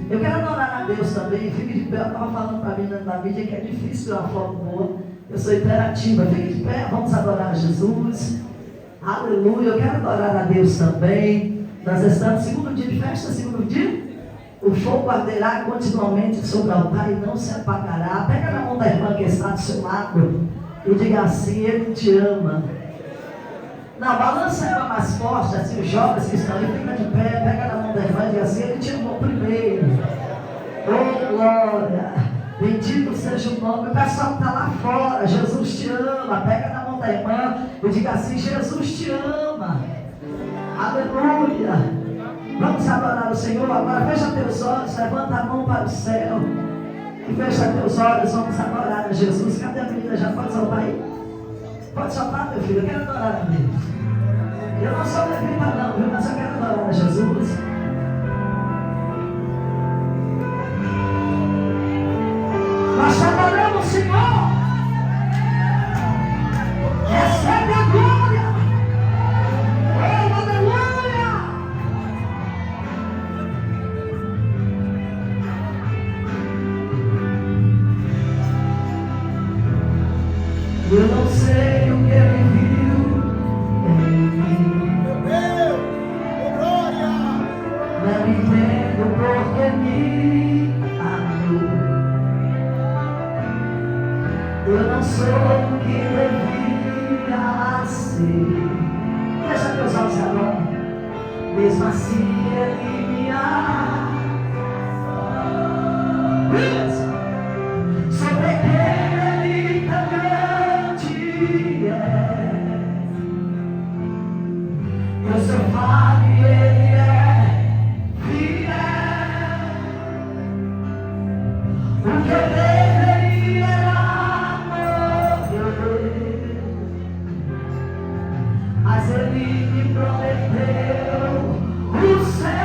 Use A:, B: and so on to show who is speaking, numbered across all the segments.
A: Eu quero adorar a Deus também. Fique de pé. Eu estava falando para mim na mídia que é difícil ter uma foto boa. Eu sou imperativa. Fique de pé. Vamos adorar a Jesus. Aleluia. Eu quero adorar a Deus também. Nós estamos no segundo dia de festa, segundo dia. O fogo arderá continuamente sobre o altar e não se apagará. Pega na mão da irmã que está do seu lado e diga assim: Ele te ama. Não, balança ela mais forte, assim, os jovens que estão ali, fica de pé, pega na mão da irmã e diga assim: Ele te amou primeiro. Oh, glória! Bendito seja o nome. O pessoal que está lá fora, Jesus te ama. Pega na mão da irmã e diga assim: Jesus te ama. Aleluia! Vamos adorar o Senhor. Agora fecha teus olhos, levanta a mão para o céu e fecha teus olhos. Vamos adorar a Jesus. Cadê a menina? Já pode soltar aí? Pode soltar, meu filho. Eu quero adorar a Deus. Eu não sou levita não, viu? Mas eu quero adorar a Jesus. Nós adoramos o Senhor. Recebe a glória. Oh, aleluia. Eu não sei o que ele viu em mim. Meu Deus, oh glória! Não entendo porque me amou. Eu não sou o que devia ser. Fecha teus olhos agora. Mesmo assim ele me ama. Sobre ele também. Eu sou falho e ele é fiel. O que eu deveria era morrer, mas ele me prometeu o céu.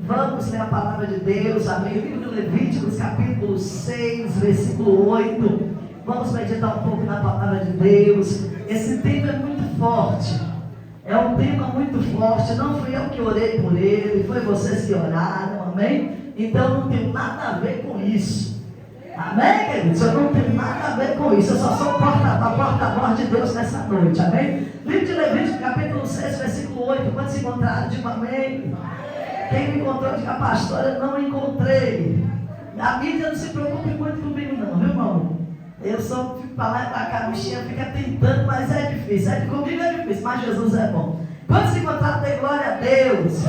A: Vamos ler a palavra de Deus, amém? Livro de Levíticos, capítulo 6, versículo 8. Vamos meditar um pouco na palavra de Deus. Esse tema é muito forte. É um tema muito forte. Não fui eu que orei por ele, foi vocês que oraram, amém? Então não tem nada a ver com isso. Amém, queridos? Eu não tenho nada a ver com isso. Eu só sou porta-voz de Deus nessa noite, amém? Livro de Levíticos, capítulo 6, versículo 8. Quando se encontraram, digo amém. Quem me encontrou, diga pastor, eu não encontrei. A mídia não se preocupe muito comigo não, viu, irmão? Eu só fico para lá e para cá, a bichinha fica tentando, mas é difícil. Comigo é difícil, mas Jesus é bom. Quando se encontrar, dê glória a Deus.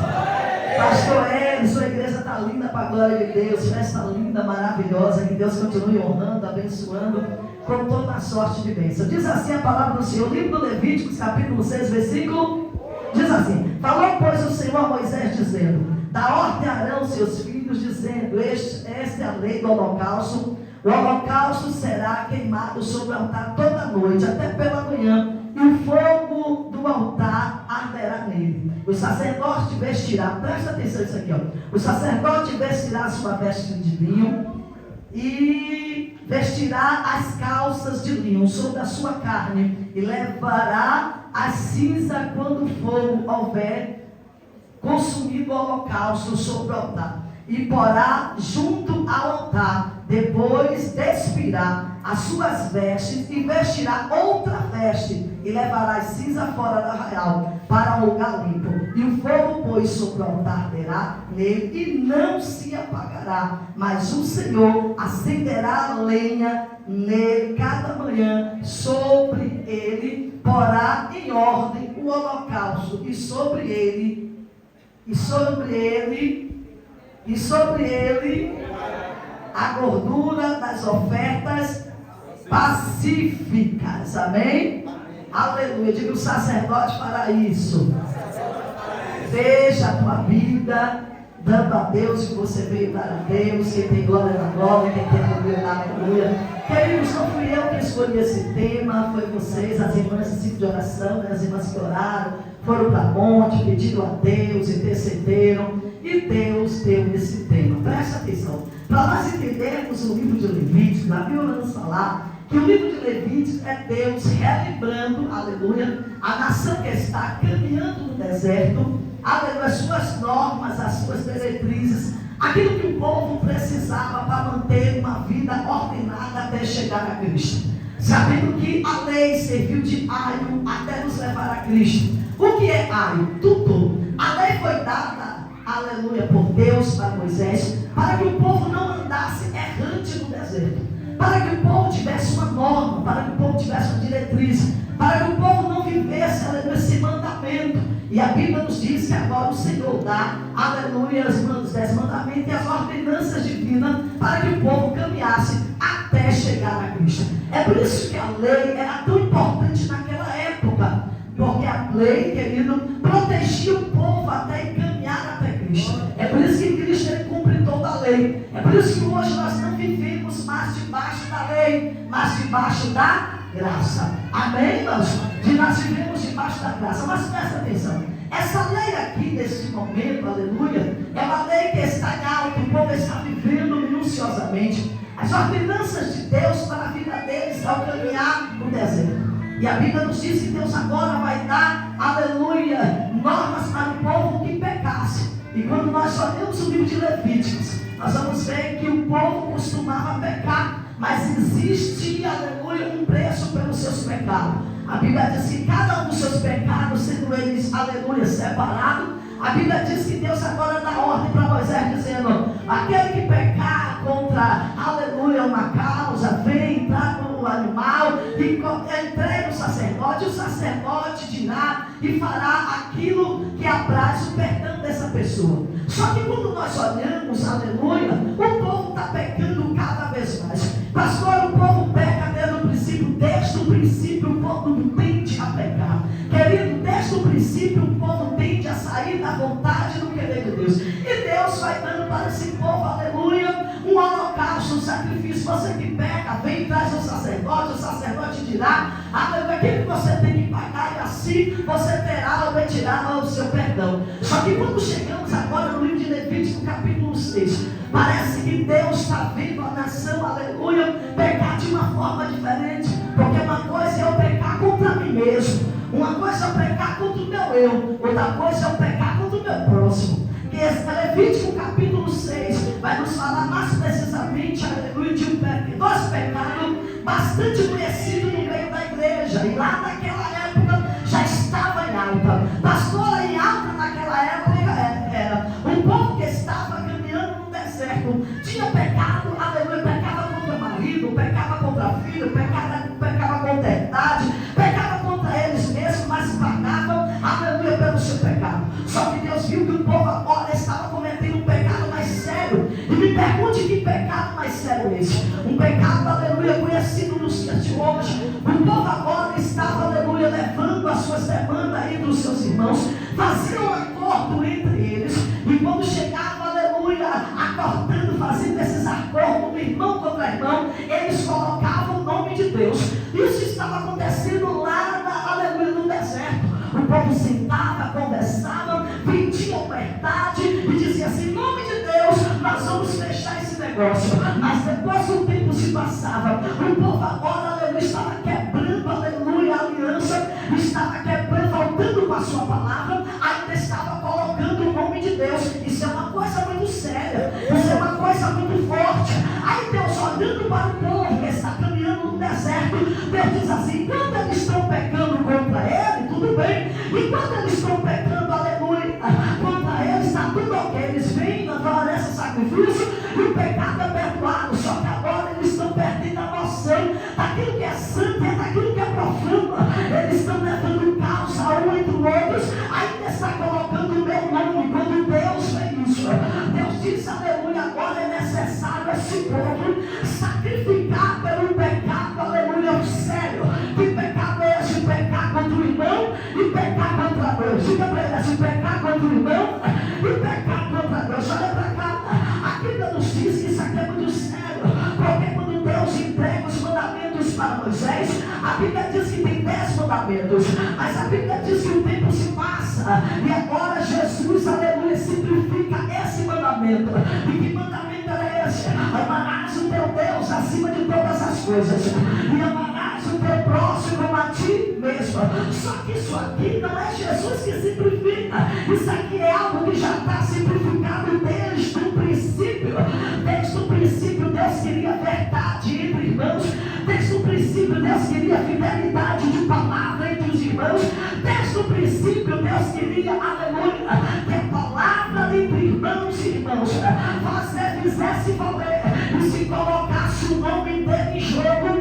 A: Pastor Hélio, sua igreja está linda para a glória de Deus. Festa linda, maravilhosa. Que Deus continue honrando, abençoando com toda a sorte de bênção. Diz assim a palavra do Senhor, livro do Levíticos, capítulo 6, versículo. Diz assim: falou, pois, o Senhor a Moisés, dizendo: dá ordem a Arão, seus filhos, dizendo: esta é a lei do holocausto. O holocausto será queimado sobre o altar toda noite, até pela manhã, e o fogo do altar arderá nele. O sacerdote vestirá, presta atenção nisso aqui, ó. O sacerdote vestirá sua veste de linho e vestirá as calças de linho sobre a sua carne, e levará a cinza quando o fogo houver consumido o holocausto sobre o altar, e porá junto ao altar. Depois despirá as suas vestes e vestirá outra veste, e levará a cinza fora do arraial para o lugar limpo. E o fogo, pois, sobre o altar arderá nele e não se apagará, mas o Senhor acenderá a lenha nele cada manhã. Sobre ele porá em ordem o holocausto, e sobre ele a gordura das ofertas pacíficas, amém? Aleluia. Diga: o sacerdote fará isso. Veja a tua vida dando a Deus o que você veio dar a Deus. Quem tem glória na glória, quem tem aleluia na aleluia. Queridos, não fui eu que escolhi esse tema, foi vocês, as irmãs do ciclo de oração, né? As irmãs que oraram, foram para monte, pediram a Deus, intercederam, e Deus deu esse tema. Presta atenção. Para nós entendermos o livro de Levíticos, a Bíblia nos falar que o livro de Levíticos é Deus relembrando, aleluia, a nação que está caminhando no deserto, aleluia, as suas normas, as suas diretrizes, aquilo que o povo precisava para manter uma vida ordenada até chegar a Cristo. Sabendo que a lei serviu de aio até nos levar a Cristo. O que é aio? Tudo. A lei foi dada, aleluia, por Deus para Moisés, para que o povo não andasse errante no deserto, para que o povo tivesse uma norma, para que o povo tivesse uma diretriz, para que o povo não vivesse, aleluia, esse mandamento. E a Bíblia nos diz que agora o Senhor dá, aleluia, os 10 mandamentos e as ordenanças divinas, para que o povo caminhasse até chegar a Cristo. É por isso que a lei era tão importante naquela época, porque a lei, querido, protegia o povo até caminhar até Cristo. É por isso que Cristo, ele cumpre toda a lei. É por isso que hoje nós não vivemos mais debaixo da lei, mas debaixo da graça. Amém, irmãos? Nós vivemos debaixo da graça. Mas presta atenção, essa lei aqui, nesse momento, aleluia, é uma lei que está em alto, o povo está vivendo minuciosamente as ordenanças de Deus para a vida deles ao caminhar no deserto. E a Bíblia nos diz que Deus agora vai dar, aleluia, normas para o povo que pecasse. E quando nós olhamos o livro de Levíticos, nós vamos ver que o povo costumava pecar, mas existe, aleluia, um preço pelos seus pecados. A Bíblia diz que cada um dos seus pecados, sendo eles, aleluia, separados, a Bíblia diz que Deus agora dá ordem para Moisés, dizendo: aquele que pecar contra, aleluia, uma causa, vem, traga o animal e entrega o sacerdote dirá e fará aquilo que apraz o perdão dessa pessoa. Só que quando nós olhamos, aleluia, o povo está pecando cada vez mais. Pastor, o povo peca desde o princípio o povo tende a pecar. Querido, desde o princípio o povo tende a sair da vontade e do querer de Deus. E Deus vai dando para esse povo, aleluia, um holocausto, um sacrifício. Você que peca, vem e traz o sacerdote dirá, aleluia, aquilo que você tem que pagar, e assim você terá ou retirará o seu perdão. Só que quando chegamos agora no livro de Levíticos, Parece que Deus está vendo a nação, aleluia, pecar de uma forma diferente. Porque uma coisa é eu pecar contra mim mesmo, uma coisa é eu pecar contra o meu eu, outra coisa é eu pecar contra o meu próximo. Que Levítico capítulo 6 vai nos falar mais precisamente, aleluia, de dois pecados bastante conhecidos no meio da igreja. E lá naquela época já estava em alta. Pastora, em alta naquela época era um povo que estava caminhando no deserto. Tinha pecado, aleluia, pecava contra o marido, pecava contra a filha, pecava contra a idade, pecava contra eles mesmos, mas pagavam, aleluia, pelo seu pecado. Só que Deus viu que o povo agora estava cometendo um pecado mais sério. E me pergunte que pecado mais sério é esse? Um pecado, aleluia, conhecido nos dias de hoje. O povo agora estava, aleluia, levando as suas demandas aí dos seus irmãos, faziam um acordo entre eles, e quando chegava, aleluia, acordando, fazendo esses acordos, irmão contra irmão, eles colocavam o nome de Deus. Isso estava acontecendo lá, aleluia, no deserto. O povo sentava, conversava, vendia verdade e dizia assim: em nome de Deus, nós vamos fechar esse negócio. Mas depois o tempo se passava, o povo agora, aleluia, estava quebrando, aleluia, a aliança, estava quebrando, voltando com a sua palavra, ainda estava colocando o nome de Deus. Isso é uma coisa muito séria, isso é uma coisa muito forte. Aí Deus, olhando para o povo que está caminhando no deserto, Deus diz assim: quando eles estão pecando contra ele, tudo bem. E quando eles estão pecando, aleluia, contra eles, está tudo ok. Eles vêm, oferecem sacrifício e o pecado é perdoado. Só que agora eles estão perdendo a noção daquilo que é santo e daquilo que é profano. Eles estão levando causa um entre os outros, ainda está colocando o meu nome. Quando Deus fez isso, Deus disse, aleluia, agora é necessário esse povo sacrificar pelo pecado, aleluia, sério. Que pecado é esse? Pecar contra o irmão e pecar contra Deus. Diga para ele assim: pecar contra o irmão e pecar contra Deus. Olha para cá, a Bíblia nos diz que isso aqui é muito sério. Porque quando Deus entrega os mandamentos para Moisés, a Bíblia diz que tem 10 mandamentos, mas a Bíblia diz que o tempo se passa e agora Jesus, aleluia, simplifica esse mandamento. E que mandamento era esse? Amarás o teu Deus acima de todas as coisas e amarás o teu próximo como a ti mesmo. Só que isso aqui não é Jesus que simplifica, isso aqui é algo que já está simplificado desde o princípio. Desde o princípio Deus queria verdade entre irmãos, desde o princípio Deus queria fidelidade de palavra entre os irmãos, desde o princípio Deus queria, aleluia, que a palavra entre irmãos e irmãos você fizesse valer, e se colocasse o nome dele em jogo,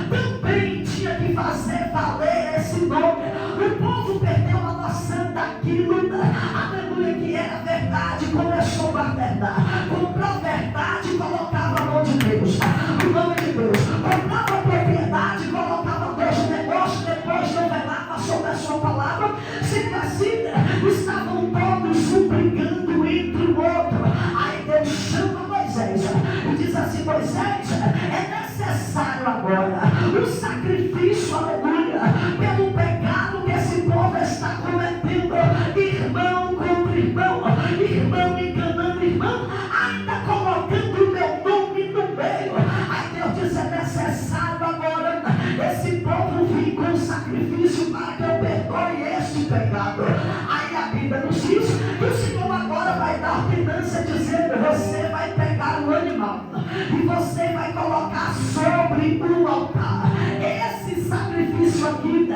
A: também tinha que fazer valer esse nome. O povo perdeu a noção daquilo, aleluia, que era verdade, começou a guardar, comprou verdade e colocava a mão de Deus, o nome de Deus, comprava propriedade, colocava Deus no negócio, depois revelava sobre a sua palavra. Sendo assim, estavam todos brigando entre o outro. Aí Deus chama Moisés e diz assim: Moisés, é necessário agora o sacrifício, aleluia, pelo pecado que esse povo está cometendo, irmão contra irmão, irmão enganando irmão, ainda colocando o meu nome no meio. Aí Deus diz: é necessário agora esse povo vir com sacrifício para que eu perdoe este pecado. Aí a Bíblia nos diz que o Senhor agora vai dar ordenança dizendo: você vai pegar o animal e você vai colocar sobre o altar. Esse sacrifício aqui,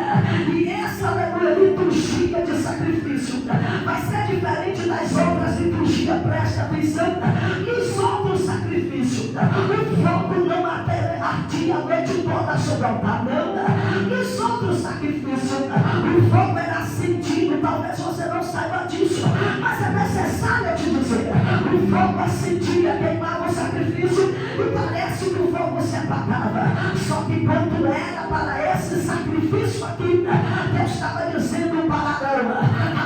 A: e essa, aleluia, liturgia de sacrifício vai ser diferente das outras liturgias. Preste atenção. Nos outros sacrifícios, o fogo não ardia a noite toda sobre o altar, não. Nos outros sacrifícios, o fogo era acendido. Talvez você não saiba disso, mas é necessário eu te dizer: o fogo acendia, queimava o sacrifício e parece que o fogo se apagava. Só que quando era para esse sacrifício aqui, Deus estava dizendo para Ana,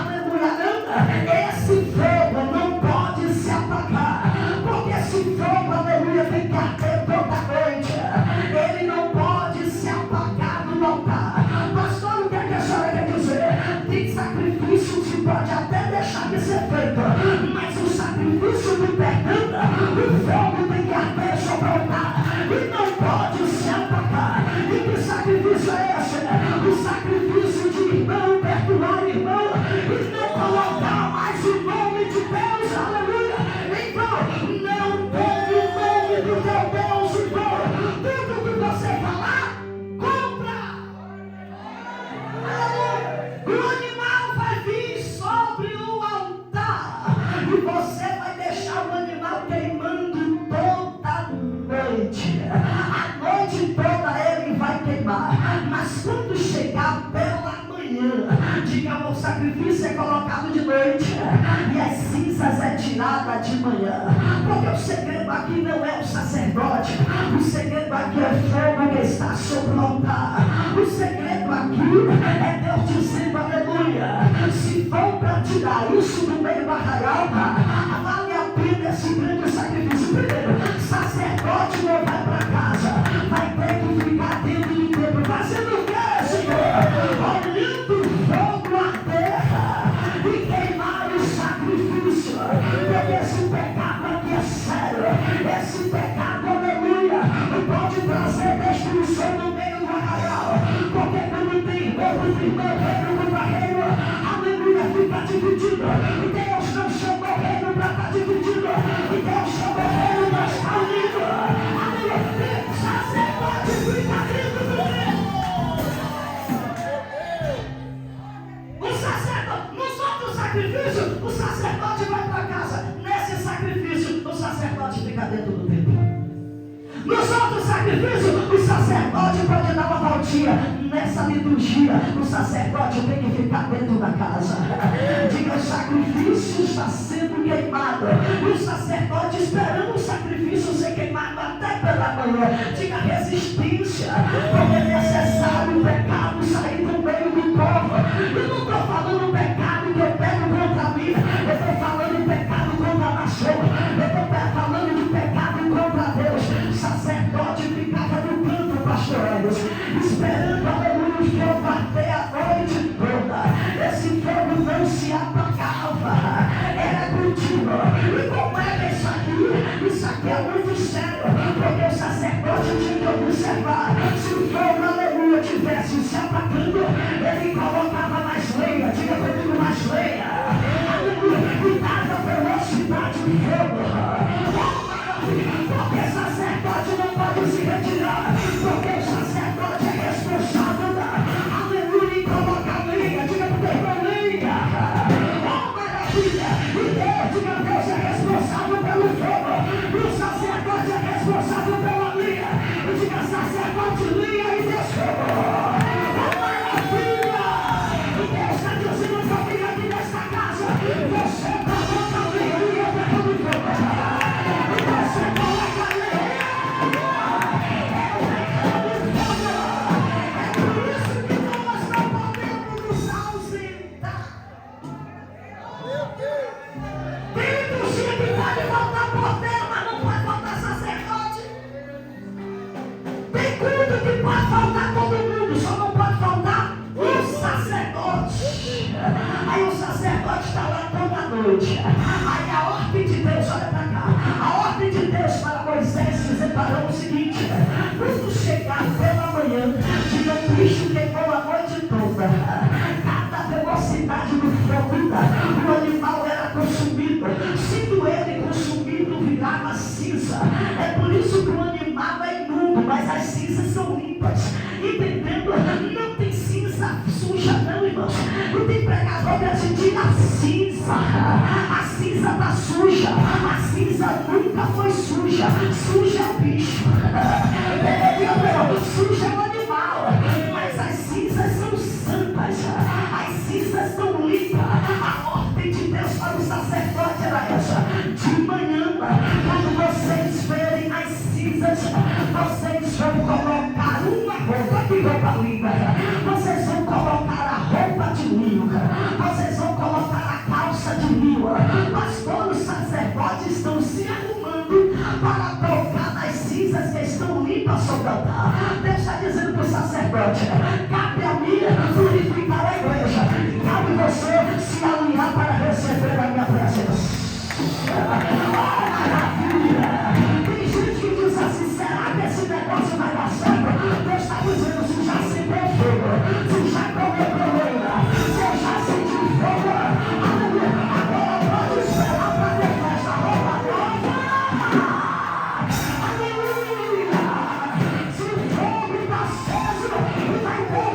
A: aleluia, Ana, esse fogo não pode se apagar, porque esse fogo, aleluia, tem que arder toda noite. Ele não pode se apagar no altar. Pastor, o que a senhora quer dizer? Tem sacrifício que pode até deixar de ser feito, mas o sacrifício do perdão, o sacrifício é colocado de noite e as cinzas é tirada de manhã. Porque o segredo aqui não é o sacerdote, o segredo aqui é fogo que está sobre o altar. O segredo aqui é Deus dizendo, aleluia, se vão para tirar isso do meio do arraial, vale a pena esse grande sacrifício. Primeiro, sacerdote não vai para casa, vai ter que ficar dentro do templo, fazendo o que, Senhor? Olhando o fogo à terra e queimar o sacrifício. Porque esse pecado aqui é sério, esse pecado, aleluia, pode trazer destruição no meio do arraial. Porque quando tem povo de irmão, reino contra reino, aleluia, fica dividido. E Deus não chamou o reino para estar dividido, e Deus chamou o reino para estar unido. Aleluia, o sacerdote fica dentro do reino. O sacerdote, nos outros sacrifícios, o sacerdote vai para casa. Nesse sacrifício, o sacerdote fica dentro do templo. Nos outros sacrifícios, o sacerdote pode dar uma voltinha. Nessa liturgia, o sacerdote tem que ficar dentro da casa. Diga, o sacrifício está sendo queimado. E o sacerdote esperando o sacrifício ser queimado até pela manhã. Diga, resistência, porque é necessário o pecado sair do meio do povo. Eu não estou falando pecado que eu pego contra mim. Eu estou falando pecado contra a nação. Eu estou falando de pecado contra Deus. O sacerdote ficava no canto, pastores, esperando, aleluia, o fogo bater a noite toda. Esse fogo não se apagava, era contínuo. E como é isso aqui? Isso aqui é muito sério, porque o sacerdote tinha que observar. Se o fogo, aleluia, tivesse se apagando, ele colocava mais lenha. Diga comigo, mais lenha. Aleluia, e dava velocidade do fogo. Porque sacerdote não pode se retirar, porque o sacerdote é responsável, aleluia, em colocar lenha. Diga para o teu irmão, lenha. Oh, maravilha. E Deus, diga, Deus é responsável pelo fogo, e o sacerdote é responsável pela lenha. E diga, sacerdote, lenha e Deus fogo. Oh, maravilha. E Deus está dizendo para mim aqui nesta casa, você coloca a lenha e eu pego o fogo. Você coloca a lenha. É por isso que nós não podemos nos ausentar. Tem liturgia que pode faltar porteiro, mas não pode faltar sacerdote. Tem culto que pode faltar todo mundo, só não pode faltar o sacerdote. Aí o sacerdote está lá toda a noite. Aí a ordem de Deus, olha para cá, a ordem de Deus para Moisés se separou o seguinte: quando chegar pela manhã, diga, o bicho queimou a noite toda, cada velocidade do fogo, o animal era consumido, sendo ele consumido, virava cinza. É por isso que o animal é imundo, mas as cinzas são limpas. Entendendo? Não tem cinza suja não, irmãos. Não tem pregador que tira a cinza. A cinza está suja. A cinza nunca foi suja. Suja é o bicho. Suja é o animal. Mas as cinzas são santas. As cinzas estão limpas. A ordem de Deus para o sacerdote era essa: de manhã, quando vocês verem as cinzas, vocês vão colocar uma roupa, que roupa linda. Vocês vão colocar a roupa de linho. Vocês vão colocar a calça de linho. Pastor, os sacerdotes estão se arrumando para tocar nas cinzas que estão limpas sobre o altar. Deus está dizendo para o sacerdote: cabe a mim purificar a igreja, cabe você se alinhar para receber a minha presença. Oh, maravilha! Tem gente que diz assim: será que esse negócio vai dar certo? Deus está dizendo: se já acendeu fogo, se já comeu problema, se já sentiu fogo, aleluia, agora pode esperar para ter festa, roupa nova. Aleluia! Se o fogo está aceso, vai ter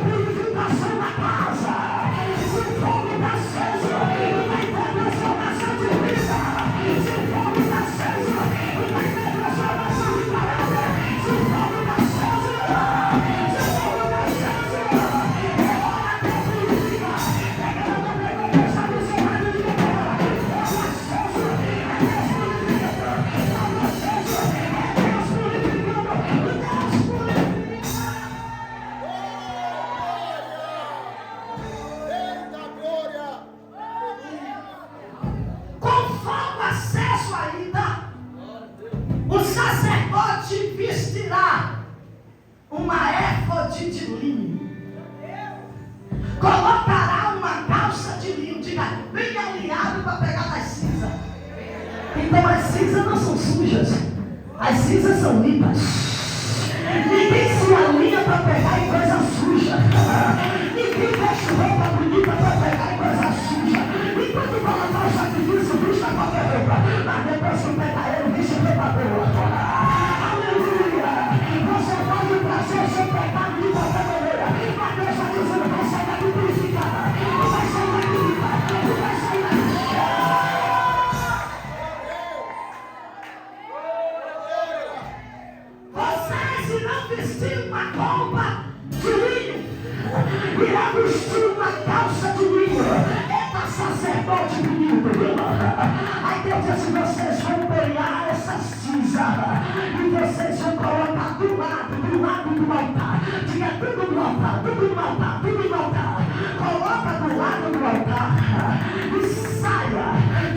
A: sacerdote de linho. Colocará uma calça de linho, diga, bem alinhado para pegar nas cinzas. Então as cinzas não são sujas, as cinzas são limpas. Ninguém se alinha para pegar em coisa suja. Ninguém veste roupa bonita para pegar em coisa suja. Enquanto colocar o sacrifício, vista qualquer roupa, mas depois que pegar ele, viste roupa boa. Aleluia! Você pode trazer o seu pecado de qualquer maneira, mas Deus está dizendo, vai sair daqui purificada, vai sair daqui limpa, vai sair daqui. Você, se não vestir uma roupa de linho, irá vestir uma calça de linho. Eita, sacerdote bonito, viu? Aí Deus diz assim, vocês vão banhar essa cinza e vocês vão colocar do lado do altar. Diga tudo no altar, tudo no altar, tudo no altar. Coloca do lado do altar e saia.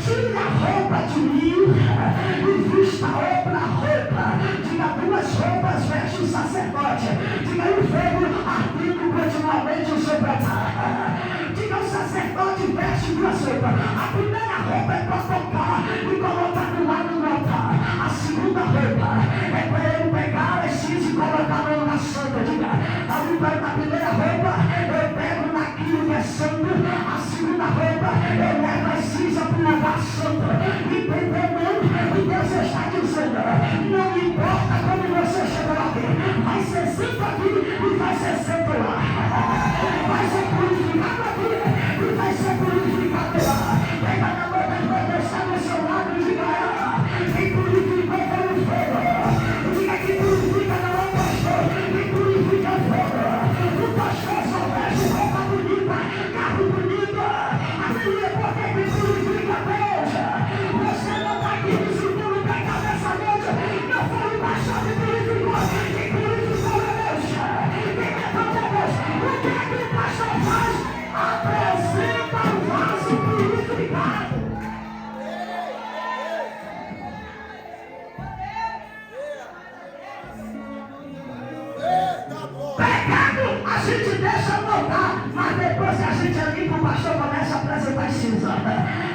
A: Tira a roupa de linho e vista outra roupa. Diga, duas roupas veste o sacerdote. Diga, o fogo ardendo continuamente sobre o altar. Diga, o sacerdote veste duas roupas. A primeira roupa é para tocar e colocar do lado do altar. A segunda roupa é para ele pegar as cinzas e colocar a mão na santa. Diga, a primeira roupa eu pego naquilo que é santo. A segunda roupa eu levo as cinzas para o lugar santo. Entendeu? E Deus está dizendo, não importa como você chegou aqui, vai ser santo aqui e vai ser santo lá. Vai ser purificado aqui e vai ser purificado lá. Pega na mão da irmã que está do seu lado e diga a ela, quem purificou foi o fogo. Diga que purifica não é o pastor, quem purifica é o fogo. O pastor só veste roupa bonita, carro bonito. Aleluia, porque quem purifica Deus. Você não está aqui visitando o pecado dessa noite. Não foi o pastor que purificou, quem purificou é Deus. Quem levanta é Deus. O que é que o pastor faz? Apresenta o vaso purificado. Pecado a gente deixa voltar, mas depois que a gente é limpo, o pastor começa a apresentar as cinzas.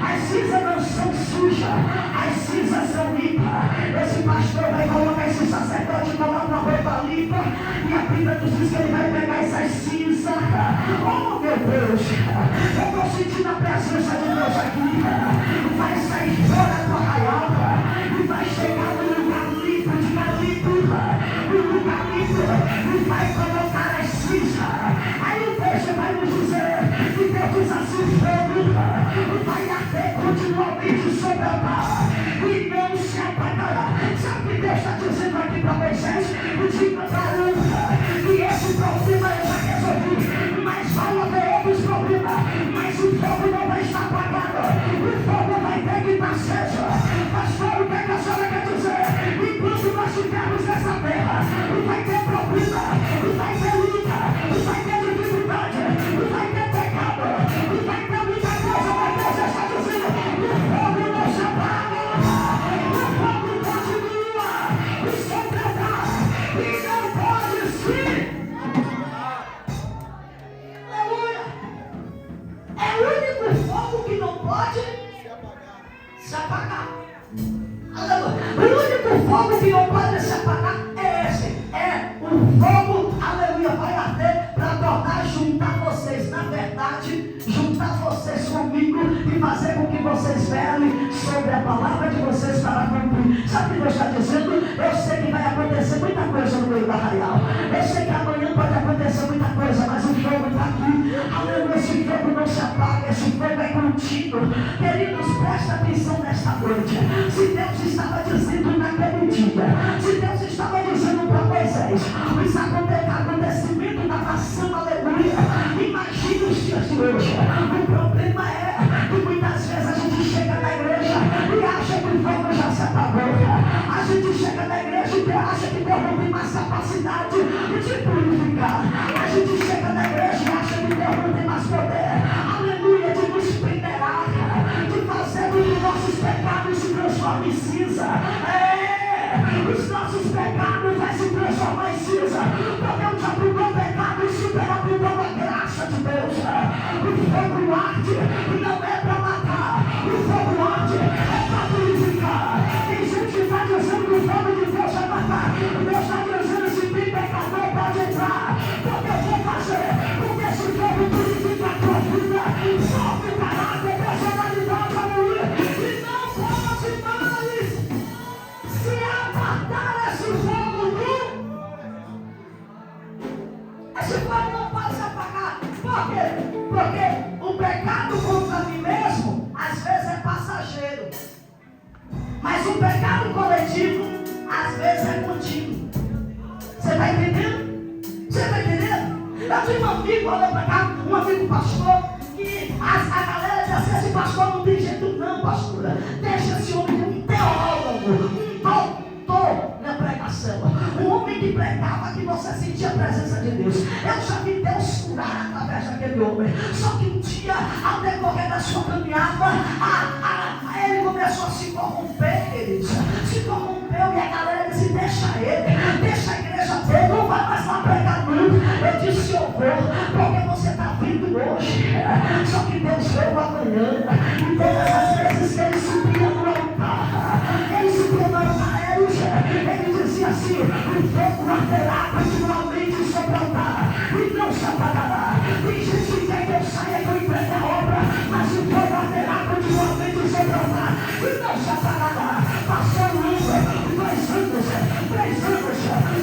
A: As cinzas não são sujas, as cinzas são limpas. Esse pastor vai colocar esse sacerdote, coloca uma roupa limpa, e a Bíblia nos diz que ele vai pegar essas cinzas. Oh meu Deus, eu estou sentindo a presença de Deus aqui. Vai sair fora do arraial e vai chegar no lugar limpo, no lugar limpo, e vai colocar as cinzas. Aí o texto vai nos dizer que Deus diz assim, fogo vai arder continuamente sobre a terra e não se apagará. Sabe o que Deus está dizendo aqui para Moisés? Diga para ele que esse problema eu já resolvi, mas vai haver outros problemas, mas o fogo não vai estar apagado, o fogo vai ter que estar aceso. Pastor, o que a senhora quer dizer? Enquanto nós estivermos nessa terra, vai ter problema, vai ter luta, vai ter dificuldade, vai ter pecado, vai ter muita coisa, mas Deus está dizendo, o fogo não se apaga, o fogo continua, o sol pegar, e não pode se. Aleluia! É o único fogo que não pode se apagar. Aleluia! O único fogo que não pode se apagar é esse. É o fogo, aleluia, vai arder para tornar juntar vocês. Na verdade, juntar vocês comigo e fazer com que vocês velem sobre a palavra de vocês para cumprir. Sabe o que Deus está dizendo? Eu sei que vai acontecer muita coisa no meio do arraial. Eu sei que amanhã pode acontecer muita coisa, mas o fogo está aqui. Aleluia, esse fogo não se apaga, esse fogo é contínuo. Queridos, presta atenção nesta noite. Se Deus estava dizendo naquele dia, se Deus estava dizendo para Moisés, os acontecimentos da nação, aleluia, imagine os dias de hoje. O problema é que muitas vezes a gente chega na igreja e acha que o fogo já se apagou. A gente chega na igreja e acha que Deus não tem mais capacidade de purificar. A gente chega na igreja e acha que Deus não tem mais poder, aleluia, de nos peneirar, de fazer com que nossos pecados se transformem em cinza. Os nossos pecados vão se transformar em cinza, porque o diabo não pecar arde e não é para matar. O fogo arde é para purificar. Tem gente que está dizendo que o fogo de Deus vai matar. Deus está dizendo: se tem pecador, pode entrar. Porque eu vou fazer. Porque esse fogo purifica a tua vida. Sofre caráter, personalidade, aleluia. E não pode mais se apartar esse fogo do... Esse fogo não pode se apagar. Por quê? Porque o pecado contra mim mesmo, às vezes é passageiro. Mas o pecado coletivo, às vezes é contínuo. Você está entendendo? Você está entendendo? Eu tive um amigo, olha para cá, um amigo pastor, que a galera disse assim: esse pastor não tem jeito não, pastora. Deixa esse homem um teólogo, um doutor na pregação. Um homem que pregava que você sentia a presença de Deus. Eu já vi Deus curar através daquele homem. Só que um dia, ao decorrer da sua caminhada, ele começou a se corromper, queridos. Se corrompeu e a galera disse: deixa ele, deixa a igreja dele, não vai mais lá pregar muito. Eu disse: eu vou, porque você está vindo hoje. Só que Deus veio amanhã. E todas as vezes que ele subia no altar, ele subia no altar, ele dizia assim: o fogo arderá continuamente sobre o altar e não se apagará. Tem gente que quer que eu saia, que eu empregue a obra, mas o fogo arderá continuamente sobre o altar e não se apagará. Passou um ano, 2 anos, 3 anos,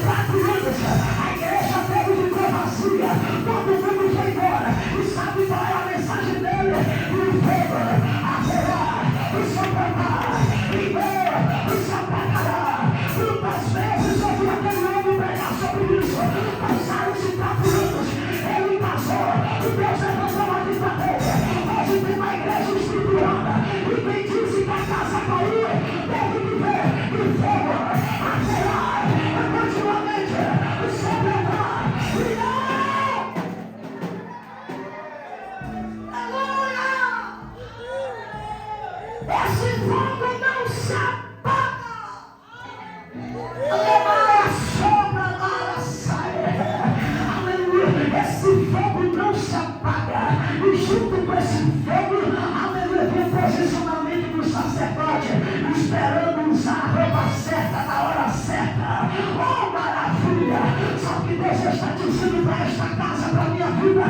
A: 4 anos, a igreja dele ficou vazia, todo mundo foi embora. E sabe qual é a mensagem dele? O fogo arderá e se apagará e não se apagará. Muitas vezes eu vi aquele homem pregar sobre isso. Passaram-se 4 anos, ele casou, e Deus levantou a vida dele. Hoje tem uma igreja estruturada, e quem disse que a casa caiu, teve que ver que o fogo arderá continuamente sobre o altar. E não! Aleluia! Esse fogo não se apaga. Aleluia, sobra lá, sai. Aleluia, esse fogo não se apaga. E junto com esse fogo, aleluia, vem o posicionamento do sacerdote, esperando usar a roupa certa na hora certa. Oh, maravilha! Só que Deus está dizendo para esta casa, para a minha vida: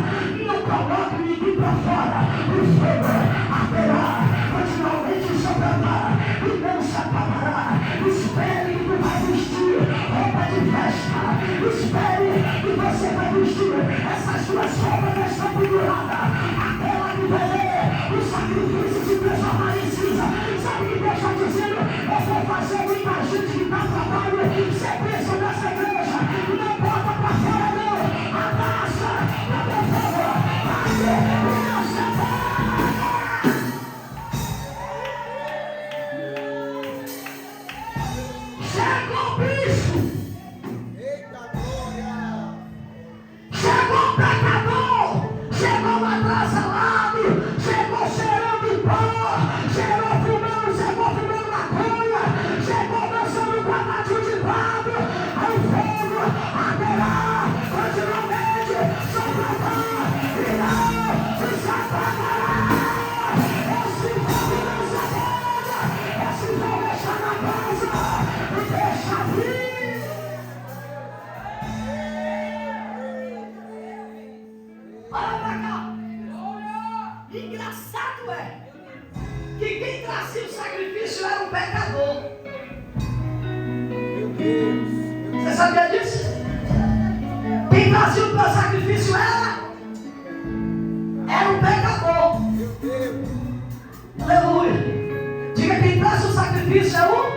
A: não coloque ninguém para fora. O fogo arderá continuamente sobre o altar e não se apagará. Espere que tu vai vestir roupa de festa. Espere que você vai vestir essas duas roupas estão penduradas. Aquela que vê o sacrifício se transformar em cinza. Sabe o que Deus está dizendo? Eu vou fazer muita gente que dá trabalho. Você pensa nessa igreja, não bota para fora não. Abraça, por favor, arde e não se apaga. Chegou o bicho! Eita glória! Chegou o pecador! Chegou o atrasalado! Chegou cheirando pó! Chegou fumando maconha! Chegou dançando quadradinho de lado! Aí o fogo arderá continuamente sobre o altar e não se apagará! Esse fogo não se apaga! Esse fogo está na casa! Deixa vir! Olha pra cá! Engraçado é que quem trazia o sacrifício era um pecador.
B: Meu Deus.
A: Você sabia disso? Quem trazia o sacrifício era um pecador.
B: Meu Deus.
A: Aleluia! Diga: quem traz o sacrifício é o...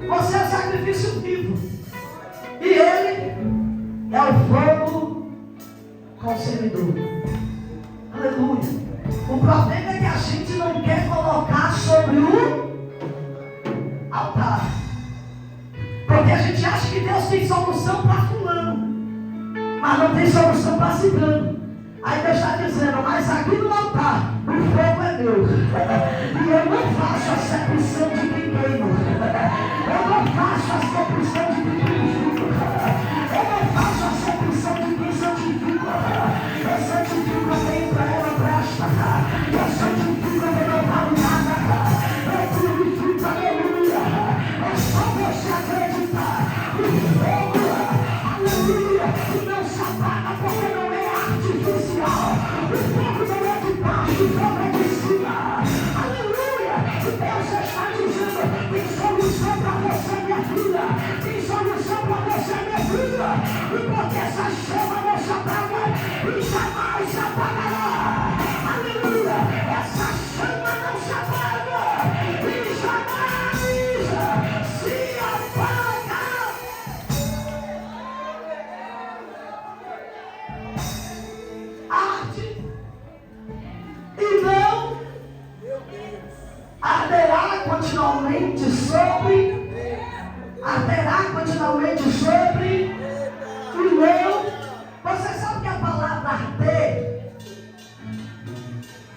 A: Você é o sacrifício vivo. E ele é o fogo consumidor. Aleluia. O problema é que a gente não quer colocar sobre o altar. Porque a gente acha que Deus tem solução para fulano, mas não tem solução para ciclano. Aí Deus está dizendo: mas aqui no altar o fogo é meu. E eu não faço acepção de quem queima. Eu não faço acepção de quem purifica. Eu não faço acepção de quem santifica. Eu santifico, eu tenho para ela presta. porque essa chama não se apaga e jamais se apagará. Aleluia! Essa chama não se apaga e jamais se apaga. Arde e não arderá continuamente sobre, arderá continuamente sobre e não. Você sabe que a palavra arder,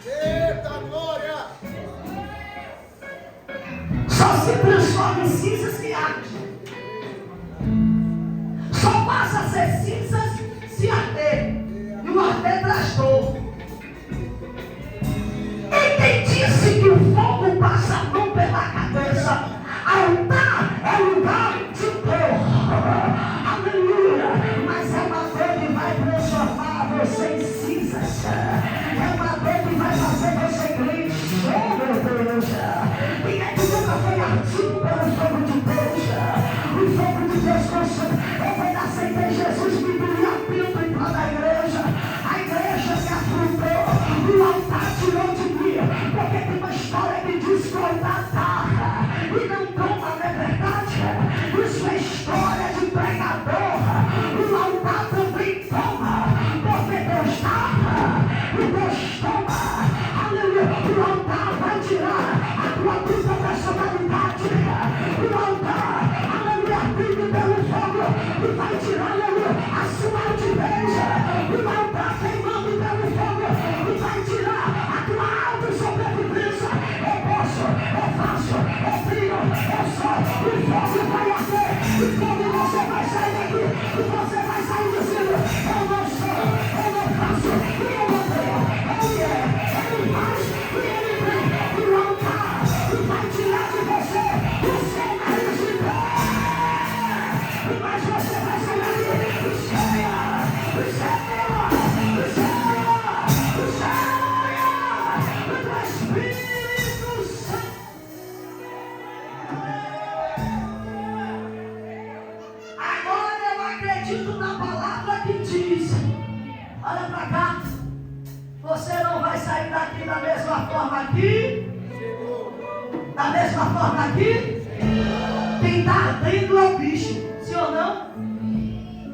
B: Eita glória!
A: só se transforma em cinzas que arde. Só passa a ser cinzas se arder. E o arder traz dor. E quem disse que o fogo passa a mão pela cabeça? Altar é lugar de dor. Aleluia. Mas é uma dor que vai transformar você em cinzas. É uma dor que vai fazer você crente. Oh meu Deus. Quem é que nunca foi ardido pelo fogo de Deus? O fogo de Deus consome. Eu quando aceitei Jesus, me doía pinto em toda a igreja. A igreja se afrontou. O altar tirou de mim. Porque tem uma história que diz que o altar tarra e não toma, não é verdade? Isso é história de pregador. O altar também toma. Porque Deus tarra e Deus toma. Aleluia. O altar vai tirar a tua dupla personalidade. O altar, aleluia, vive pelo fogo e vai tirar, aleluia, a sua altivez. O altar queimando pelo fogo e vai tirar a tua autossobrevivência. Eu posso, eu faço, eu crio, eu sou. O fogo vai arder e quando você vai sair daqui, você vai sair dizendo: eu não sou, eu não faço, e eu não tenho. Ele é, ele faz e ele tem. O altar vai tirar de você o seu nariz de pé. Mas você vai sair daqui cheia do Espírito Santo. Agora eu acredito na palavra que diz: olha pra cá, você não vai sair daqui da mesma forma aqui. Da mesma forma aqui. Quem está ardendo é o bicho, sim ou não?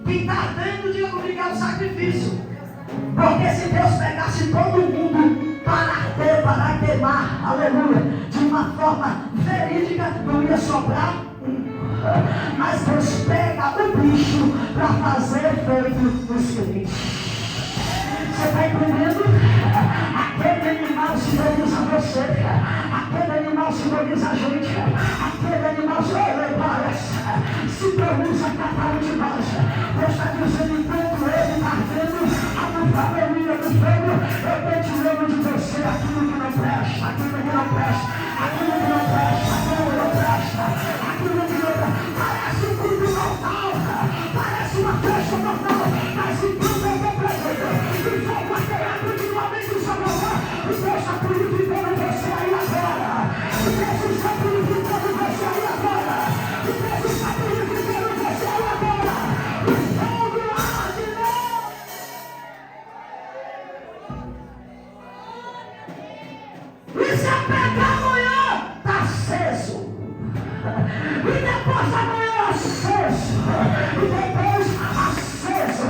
A: Quem está ardendo, diga comigo, é o sacrifício. Porque se Deus pegasse todo mundo para arder, para queimar, aleluia, de uma forma verídica, não ia sobrar um. Mas Deus pega o bicho para fazer efeito nos crentes. Você está entendendo? Aquele animal simboliza você. Aquele animal simboliza a gente. Aquele animal se produza cada um de nós. Deus está dizendo, enquanto ele está vendo a família do fogo, eu retirando de você aquilo que não presta, aquilo que não presta, aquilo que não presta, aquilo que não presta, aquilo que não presta. Parece um culto normal, parece uma festa normal, mas enquanto eu estou presente, e fogo aterrar continuamente sobre o mar, e Deus está purificando você aí agora. E Deus está purificando você aí agora. E Deus está purificando você aí agora. O fogo arde, e se eu pegar amanhã, está aceso. E depois amanhã aceso. E depois aceso.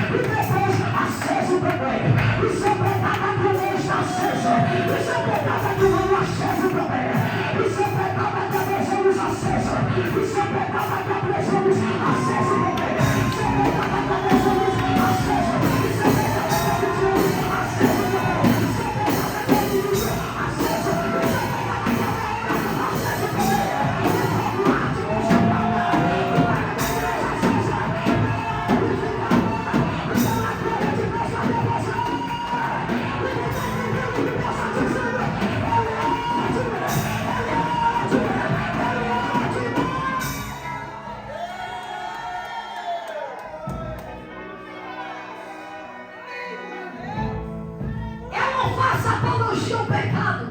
A: E depois aceso também. E se eu pegar daqui o meu está aceso. E se eu pegar daqui o meu aceso também. E se eu pegar daqui a presença aceso. E se eu pegar daqui a presença aceso também. Se eu pegar daqui a presença aceso. E se eu pegar daqui a presença aceso também. Se eu pegar daqui a presença aceso. E se eu pegar daqui a presença aceso também. Apologia ao pecado.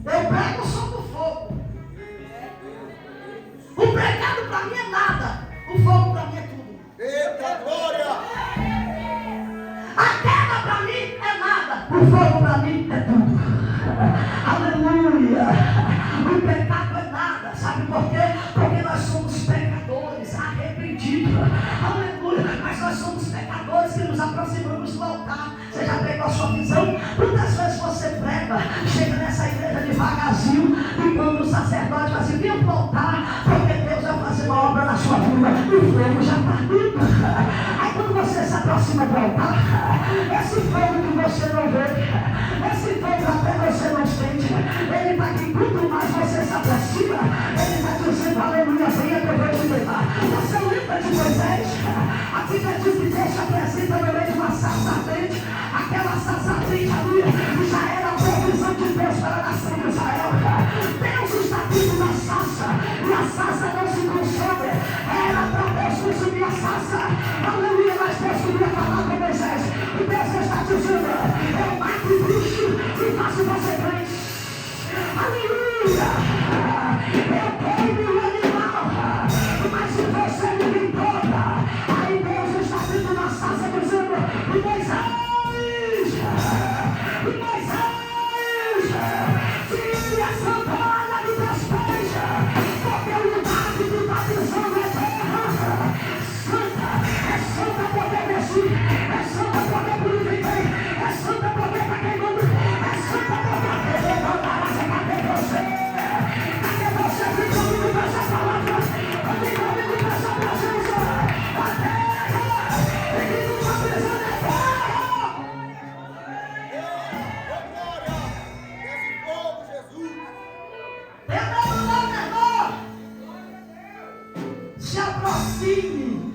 A: Eu prego sobre o fogo. O pecado para mim é nada. O fogo para mim venha voltar, porque Deus vai fazer uma obra na sua vida. O fogo já está vindo. Aí quando você se aproxima do altar, esse fogo que você não vê, esse fogo até você não sente, ele está aqui. Quanto mais você se aproxima, ele está dizendo, aleluia, venha que eu vou te levar. Você lembra de Moisés? A Bíblia diz que Deus se apresenta no meio de uma sarça ardente. Aquela sarça ardente ali já era a provisão de Deus para a nação de Israel. Deus está vindo na sarça e a sarça não se consome. Era para Deus consumir a sarça. Aleluia, mas Deus queria falar com Moisés. E Deus está dizendo, eu mato o bicho e faço você crente. Aleluia! Eu queimo o animal, mas se você me importa, aí Deus está vindo na sarça dizendo, Moisés, tire a sandália de teus pés, porque o lugar que tu está pisando é terra santa porque desci, é santa porque purifiquei, é santa porque está queimando, é santa porque aquele mandará se bater você. Cadê você? Vem comigo com essa palavra, vem comigo com essa presença. A terra, que tu está pisando é terra.
B: Glória! Desse povo, Jesus!
A: Se aproxime.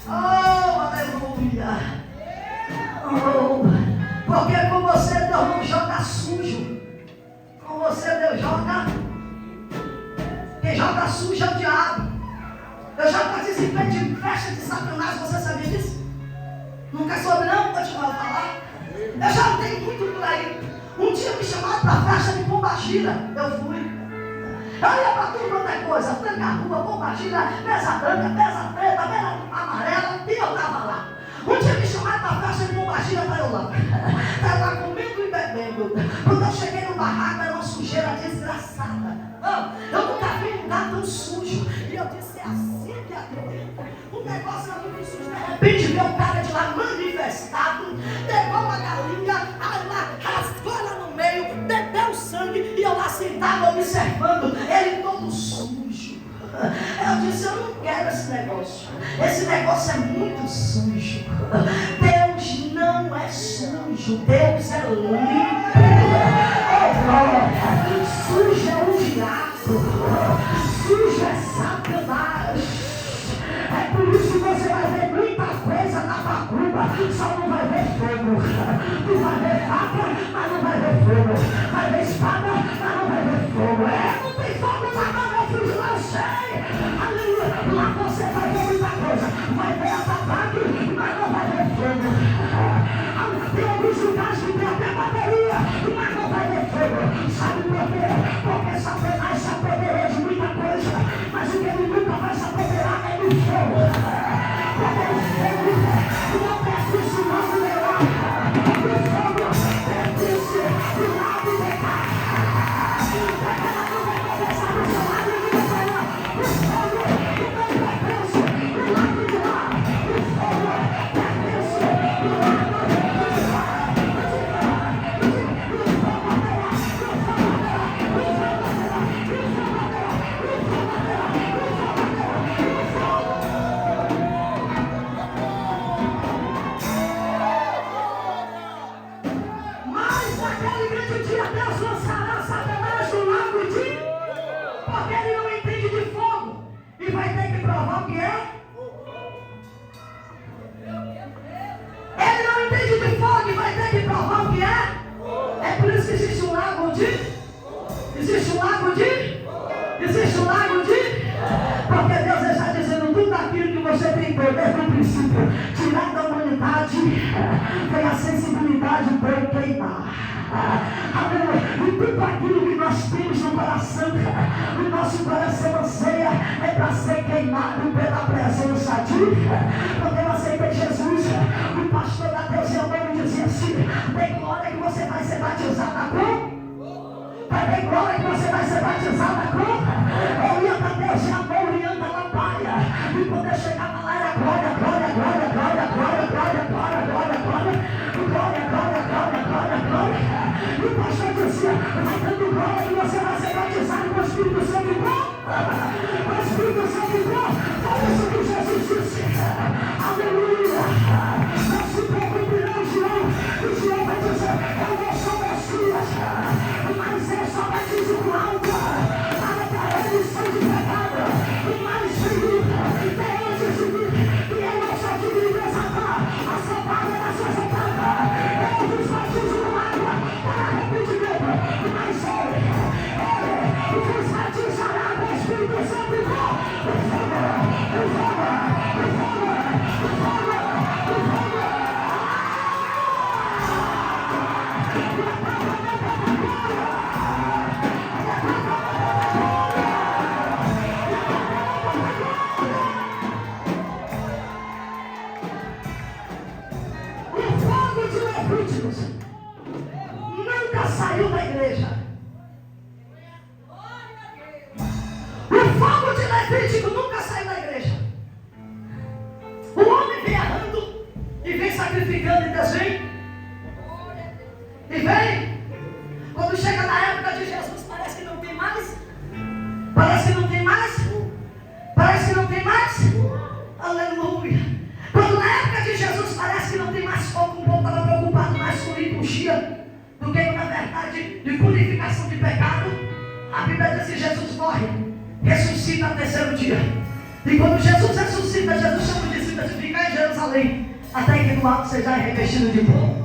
A: Oh, aleluia. Oh, porque com você Deus não joga sujo. Com você Deus joga. Quem joga sujo é o diabo. Eu já participei de festa de Satanás, você sabia disso? Nunca soube não? Continuar a falar. Eu já andei muito por aí. Um dia me chamaram para festa de Pombagira. Eu fui. Eu ia para tudo quanto é coisa. Branca rua, Pombagira, mesa branca, mesa preta, mesa amarela. E eu estava lá. Um dia me chamaram para festa de Pombagira, para eu lá. Estava lá comendo e bebendo. Quando eu cheguei no barraco, era uma sujeira desgraçada. Eu nunca vi um lugar tão sujo. E eu disse, é assim que é Deus. O negócio era muito sujo. De repente veio o cara de lá manifestado, pegou uma galinha, raspou ela no meio, bebeu sangue e eu lá sentado observando, ele todo sujo. Eu disse, eu não quero esse negócio. Esse negócio é muito sujo. Deus não é sujo, Deus é limpo. Oh, glória! Sujo é o diabo, sujo é Satanás. É por isso que você vai ver muita coisa na macumba, só não vai ver fogo. Tu vai ver faca, mas não vai ver fogo. Vai ver espada, mas não vai ver fogo. Não tem fogo lá não, meu filho, lá eu sei. Aleluia. Lá você vai ver muita coisa. Vai ver ataque, mas não vai ver fogo. Tem alguns lugares que tem até bateria, mas não vai ver fogo. Sabe por quê? Porque Satanás se apoderou de muita coisa, mas o que ele nunca vai se apoderar é do fogo. Porque o fogo não pertence ao lado de lá. O fogo pertence ao lado de cá. Porque ela não vai começar no seu lado e de lá. O fogo não pertence ao lado de lá. O fogo pertence ao lado de lá. Porque ele não entende de fogo e vai ter que provar o que é. Ele não entende de fogo e vai ter que provar o que é. É por isso que existe um lago de. Existe um lago de. Existe um lago de. Porque Deus está dizendo tudo aquilo que você tentou desde o princípio. Tirar da humanidade foi a sensibilidade para eu queimar. E tudo aquilo que nós temos no coração, o nosso coração anseia é para ser queimado pela presença de. Quando eu aceitei Jesus, o pastor da Deus e me dizia assim: tem glória que você vai ser batizada com? Tem glória que você vai ser batizada com? Eu ia para Deus e amor e anda na praia. E quando eu chegava lá era glória, glória, glória, glória, glória, glória, glória, glória, glória, glória, glória, glória, glória, glória. E o pastor dizia: vai dando glória que você vai ser batizado com o Espírito Santo. O Espírito Santo entrou. Foi isso que Jesus disse. Aleluia. Não se preocupe não, João. O João vai dizer, eu não sou Messias, mas é só batismo com água. Para remissão de pecado. Mas Felipe, antes de mim, e eu não sou de mim desatar. A sua palavra na sua sentada. Eu vos batizo com água para arrependimento. Mas ele vos batizará com o Espírito Santo e com nunca saiu da igreja. O fogo de Levítico nunca saiu da igreja. O homem vem errando e vem sacrificando, e Deus vem. E vem. Quando chega na época de Jesus, parece que não tem mais. Parece que não tem mais. Parece que não tem mais. Aleluia. Quando na época de Jesus parece que não tem mais fogo, o povo estava preocupado mais com liturgia do que na verdade de purificação de pecado. A Bíblia diz que Jesus morre, ressuscita no terceiro dia. E quando Jesus ressuscita, Jesus chama os discípulos de ficar em Jerusalém, até que no alto seja revestido de pó.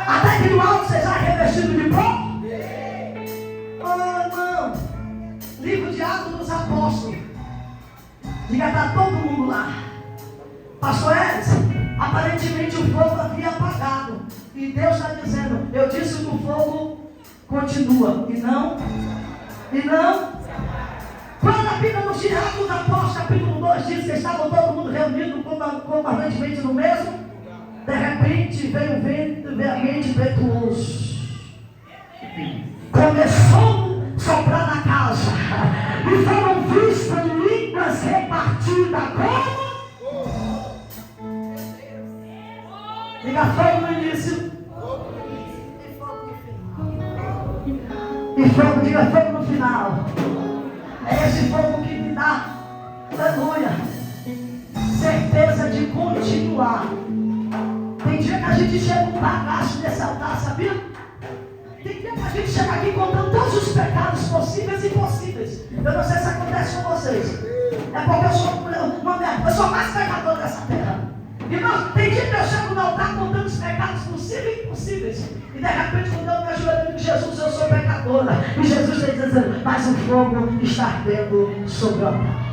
A: Até que no alto seja revestido de pó. Oh, irmão, livro de Atos dos Apóstolos. Diga, está todo mundo lá. Pastor Elis, aparentemente o fogo havia apagado. E Deus está dizendo, eu disse que o fogo continua. E não. Quando a Bíblia nos diz, Atos dos Apóstolos, capítulo 2, diz que estavam todo mundo reunido concomitantemente no mesmo. De repente veio o vento veemente impetuoso. Começou a soprar na casa. E foram vistas línguas repartidas como? Diga fogo no início. E fogo, diga fogo no final. É esse fogo que me dá, aleluia, certeza de continuar. Tem dia que a gente chega um bagaço nesse altar, sabia? Tem dia que a gente chega aqui contando todos os pecados possíveis e impossíveis. Eu não sei se acontece com vocês. É porque eu sou mais pecador dessa terra. Irmãos, tem dia que eu chego no altar contando os pecados possíveis e impossíveis. E de repente, quando eu me ajoelho com Jesus, eu sou pecadora. E Jesus está dizendo, mas o fogo está ardendo sobre o altar.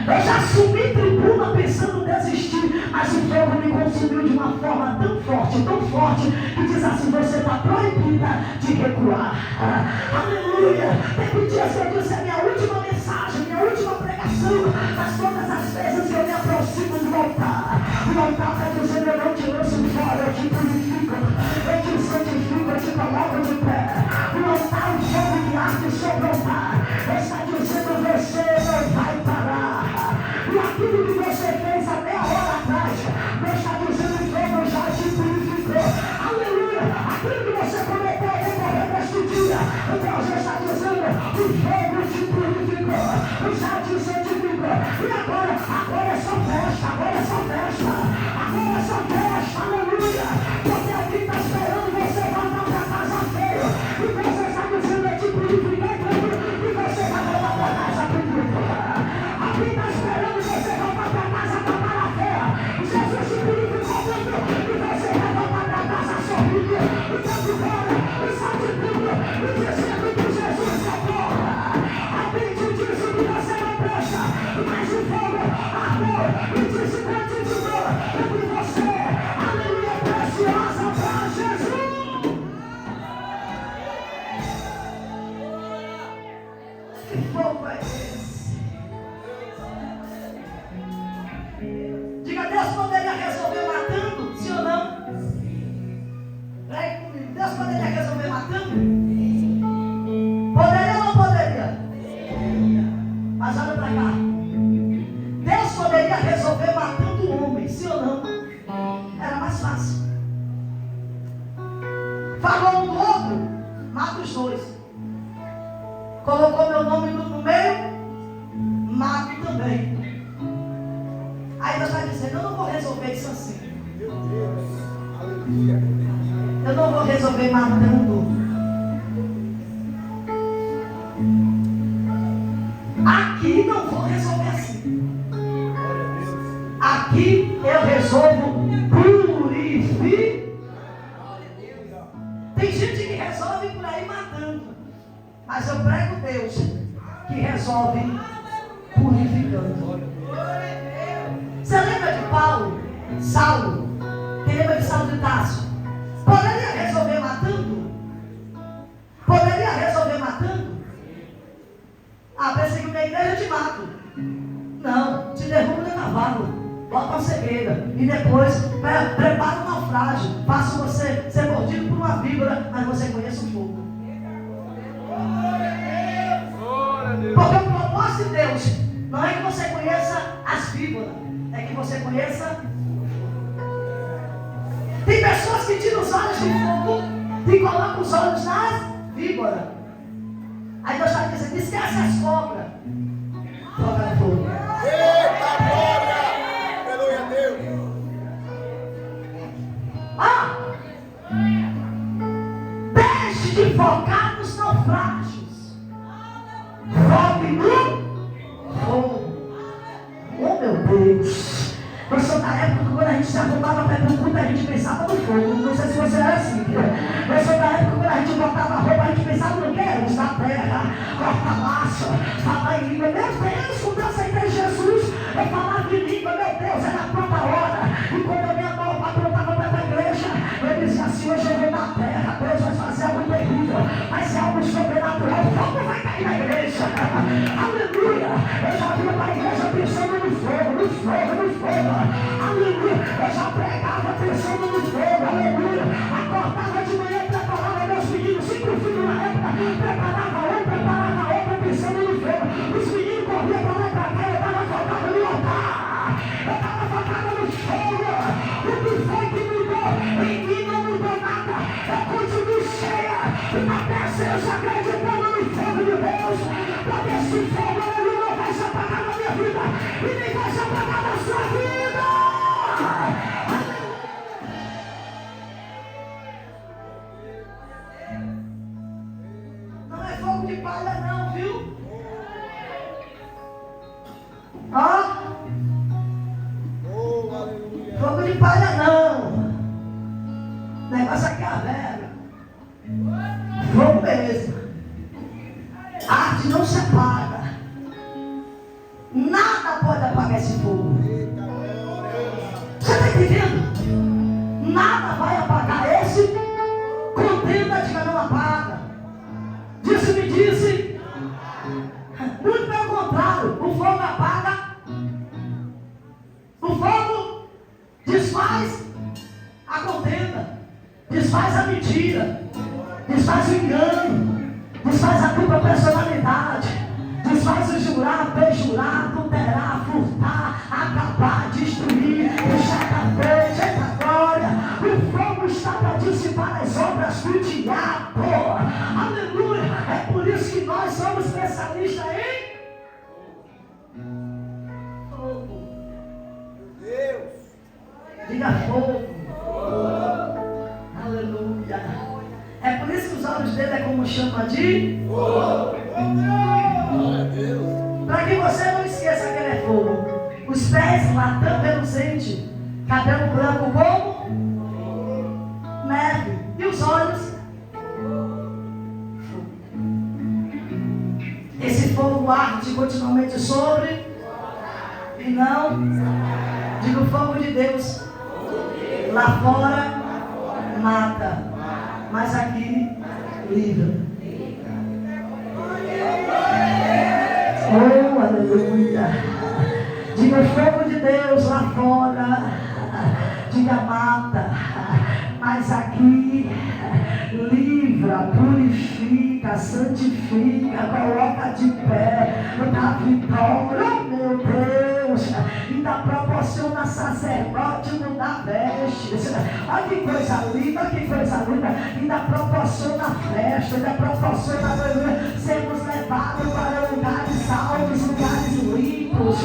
A: Eu já subi tribuna pensando em desistir, mas o fogo me consumiu de uma forma tão forte, que diz assim, você está proibida de recuar. Aleluia. Teve dias que eu disse, é minha última mensagem, minha última pregação, mas todas as vezes que eu me aproximo do altar, o altar está dizendo, eu não te lanço fora, eu te purifico, eu te santifico, eu te coloco de pé. O altar, o fogo que arde sobre o altar, está dizendo, você não vai parar. E aquilo que você fez há meia hora atrás, Deus está dizendo que eu já te purificou. Aleluia! Aquilo que você cometeu decorrer deste dia, Deus já está dizendo, o fogo te purificou, já te santificou. E agora é só festa, agora é só festa, agora é só festa. falou um do outro, mata os dois. Colocou meu nome no meio, mata também. Aí Deus está dizendo, eu não vou resolver isso assim.
B: Meu Deus. Aleluia.
A: Eu não vou resolver matando. Aqui não vou resolver assim. Aqui eu resolvo purificar. Tem gente que resolve por aí matando. Mas eu prego Deus que resolve purificando. Você lembra de Paulo? Saulo? Quem lembra de Saulo de Tarso? Poderia resolver matando? Poderia resolver matando? Ah, perseguiu na igreja, eu te mato. Não, te derrubo no cavalo, bota uma cegueira e depois prepara um naufrágio. Faça você ser mordido por uma víbora, mas você conheça o fogo. Porque o propósito de Deus não é que você conheça as víboras, é que você conheça. Tem pessoas que tiram os olhos do fogo e colocam os olhos nas víboras. Aí Deus está dizendo, esquece as cobras. Joga no fogo.
B: Eita glória! Aleluia a Deus.
A: Ah! Deixe de focar nos naufrágios. Foque no fogo. Oh meu Deus! Eu sou da época que quando a gente se arrumava para ir para o culto, a gente pensava no fogo. Não sei se você era assim. Eu sou da época que quando a gente botava a roupa, a gente pensava no que? Na terra, corta laço, falar em língua. Meu Deus, quando eu aceitei Jesus, eu falava em língua, meu Deus, era a própria hora. E quando a minha mão apontava para a igreja, eu dizia assim, hoje eu vou na terra, Deus vai fazer algo terrível, vai ser algo sobrenatural, o fogo vai cair na igreja. Aleluia! Eu já vinha para a igreja pensando no fogo, no fogo, no fogo. Aleluia! Eu já pregava pensando no fogo, aleluia! Acordava de manhã, preparava meus meninos, 5 filhos na época, preparava outra pensando no fogo. Os meninos corriam para lá e para cá, eu estava focado no altar, eu estava focado no fogo. O que foi que mudou? Em mim não mudou nada, eu continuo cheia, e na presença acreditando no fogo de Deus, porque esse fogo, aleluia, não vai se apagar na minha vida, e nem vai se apagar na sua vida. Não é fogo de palha não, viu? Ó,
B: Oh, aleluia.
A: fogo de palha não. O negócio aqui é a vera. Fogo mesmo. A arte não se apaga. Nada pode apagar esse fogo.
B: Eita glória.
A: Você está entendendo? Nada vai apagar esse. Contenda, diga não apaga. Disse-me, disse. Muito pelo contrário, o fogo apaga. O fogo desfaz a contenda, desfaz a mentira, desfaz o engano, desfaz a dupla personalidade, desfaz o jurar, perjurar, adulterar, furtar, acabar, destruir, deixar da frente, eita glória. O fogo está para dissipar as obras do diabo. Aleluia. É por isso que nós somos especialistas em fogo.
B: Deus.
A: Diga fogo. Aleluia. É por isso que os olhos dele é como chama de fogo.
B: Glória a Deus.
A: Para que você não esqueça que ele é fogo. Os pés latão reluzente, cabelo branco como neve. E os olhos? Esse fogo arde continuamente sobre e não. Diga o fogo de Deus. Lá fora mata, mas aqui livra. Oh, aleluia. Diga o fogo de Deus lá fora. Diga mata, mas aqui livra, purifica, santifica, coloca de pé na vitória. Oh, meu Deus. ainda proporciona sacerdote mudar veste. Olha que coisa linda, que coisa linda. Ainda proporciona festa, ainda proporciona sermos levados para lugares altos, lugares limpos.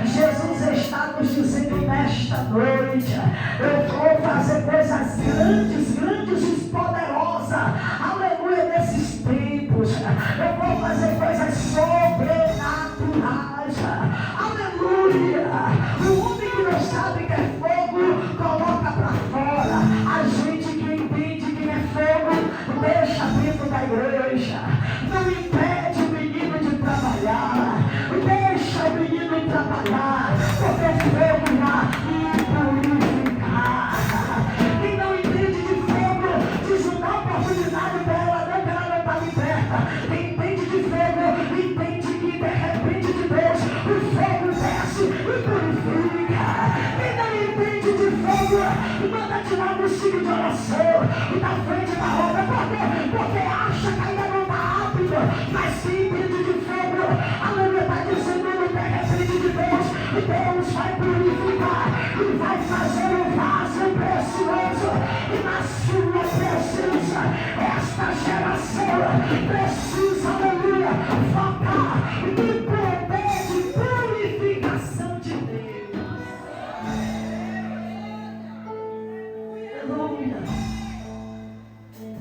A: Jesus está nos dizendo nesta noite: eu vou fazer coisas grandes, grandes e poderosas. Aleluia, nesses tempos. Eu vou fazer coisas sobrenaturais. Aleluia. O homem que não sabe que é fogo, coloca para fora. A gente que entende que é fogo, deixa dentro da igreja. Não impede o menino de trabalhar. Deixa o menino trabalhar. Porque o fogo lá purificar. Quem não entende de fogo, diz não dá oportunidade para ela, não, que ela não está liberta. Quem entende de fogo, entende que de repente de Deus, o fogo desce e purifica. Quem não entende de fogo, manda tirar do ciclo de oração e da frente da roda, porque acha que ainda não está apto. Mas quem entende de fogo, aleluia, está dizendo no de repente de Deus, e Deus vai purificar e vai fazer um vaso precioso. E na sua presença, esta geração precisa, aleluia, focar no poder de purificação de Deus. Aleluia.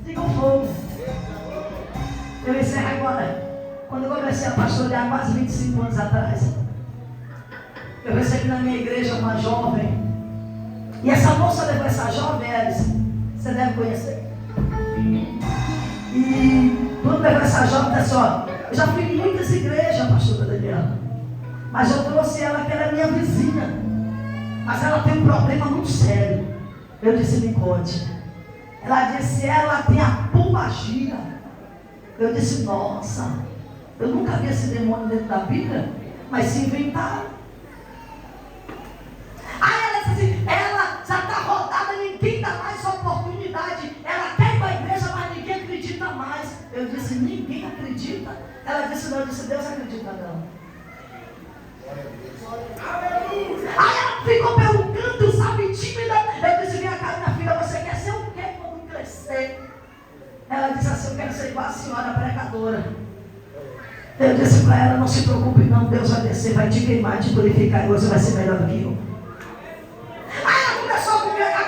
A: Diga o fogo. Eu encerro agora. Quando eu comecei a pastorear quase 25 anos atrás, eu recebi na minha igreja uma jovem. E essa moça levou essa jovem, Alice, você deve conhecer. E quando levou essa jovem, disse: ó, eu já fui em muitas igrejas, pastora Daniela, mas eu trouxe ela, que ela é minha vizinha, mas ela tem um problema muito sério. Eu disse: me conte. Ela disse: ela tem a pombagira. Eu disse: nossa, eu nunca vi esse demônio dentro da Bíblia, mas se inventaram. Aí ela disse assim: ela já está rodada, ninguém dá mais oportunidade. Ela quer ir para a igreja, mas ninguém acredita mais. Eu disse: ninguém acredita? Ela disse: não. Eu disse: Deus acredita não. Aí ela ficou perguntando, sabe, tímida. Eu disse: minha cara, minha filha, você quer ser o quê quando crescer? Ela disse assim: eu quero ser igual a senhora pregadora. Eu disse para ela: não se preocupe não, Deus vai descer, vai te queimar, te purificar, e você vai ser melhor do que eu. Aí ela começou a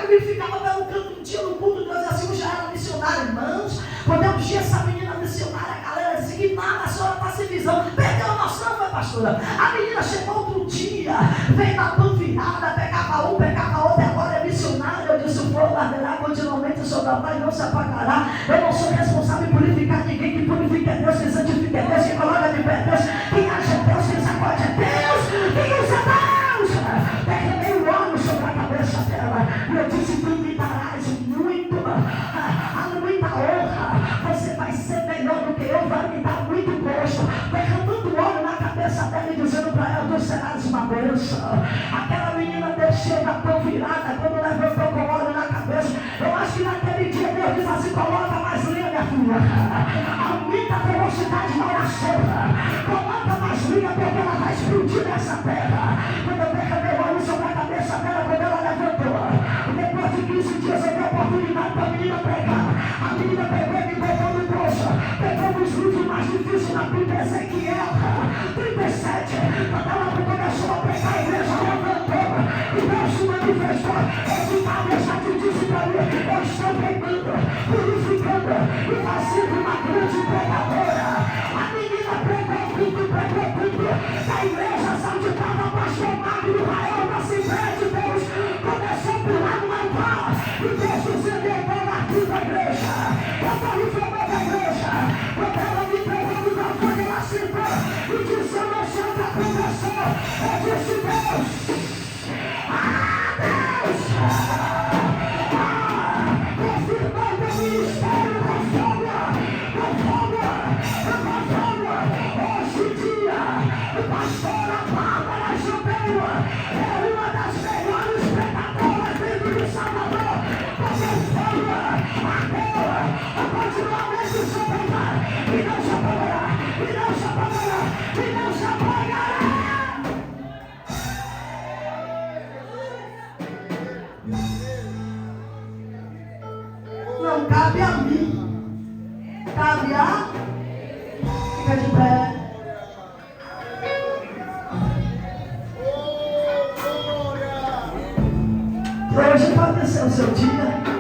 A: comigo, ficava pelo canto um dia no culto, Deus assim, eu já era missionária, irmãos. Quando eu vi essa menina missionária, a galera disse: que nada, a senhora está sem visão. Perdeu a noção, foi, pastora? A menina chegou outro dia, veio na panvirada, pegava um, pegava outro, e agora é missionária. Eu disse: o fogo arderá continuamente sobre o altar e não se apagará. Eu não sou responsável em purificar ninguém. Que purifica é Deus, que santifica é Deus, que coloca de pé é Deus, quem acha é Deus, quem sacode é Deus, quem usa Deus. Derramei o óleo sobre a cabeça dela, e eu disse: tu me darás muito, muita honra, você vai ser melhor do que eu, vai me dar muito gosto. Derramando óleo na cabeça dela e dizendo para ela: tu serás uma bênção. Aquela menina desceu da pão virada, quando levantou com óleo na cabeça. Eu acho que naquele dia Deus disse assim: coloca mais linha, minha filha, aumenta a velocidade na oração, coloca mais linha, porque ela vai explodir nessa terra. Quando eu derramei o óleo sobre a cabeça dela, quando ela levantou, depois de 15 dias eu dei a oportunidade para a menina pregar. A menina pegou e me botou no bolso, pegou os livros mais difíceis na Bíblia, Ezequiel 37, quando ela começou a pregar, a igreja levantou e Deus se manifestou. Esse Padre já te disse para mim: eu estou queimando, purificando e fazendo uma grande pregadora. A menina pregou tudo, da igreja onde estava o pastor Magno Rael, da Assembleia de Deus, começou a pular no altar e Deus dizendo: eu estou aqui da igreja, eu estou reformando a igreja. Quando ela me pegou no microfone, ela sentou e disse: eu não sou da conversão. Eu disse: Deus, Deus, confirmou meu ministério com fogo. Hoje em dia, a pastora Bárbara Jubeu é uma das melhores pregadoras dentro de Salvador, porque o fogo ardeu continuamente sobre ela, e não se apagará, e não se apagará, e não se apagará. cabe a mim. Cabe a. Fica de pé. Hoje pode ser o seu dia.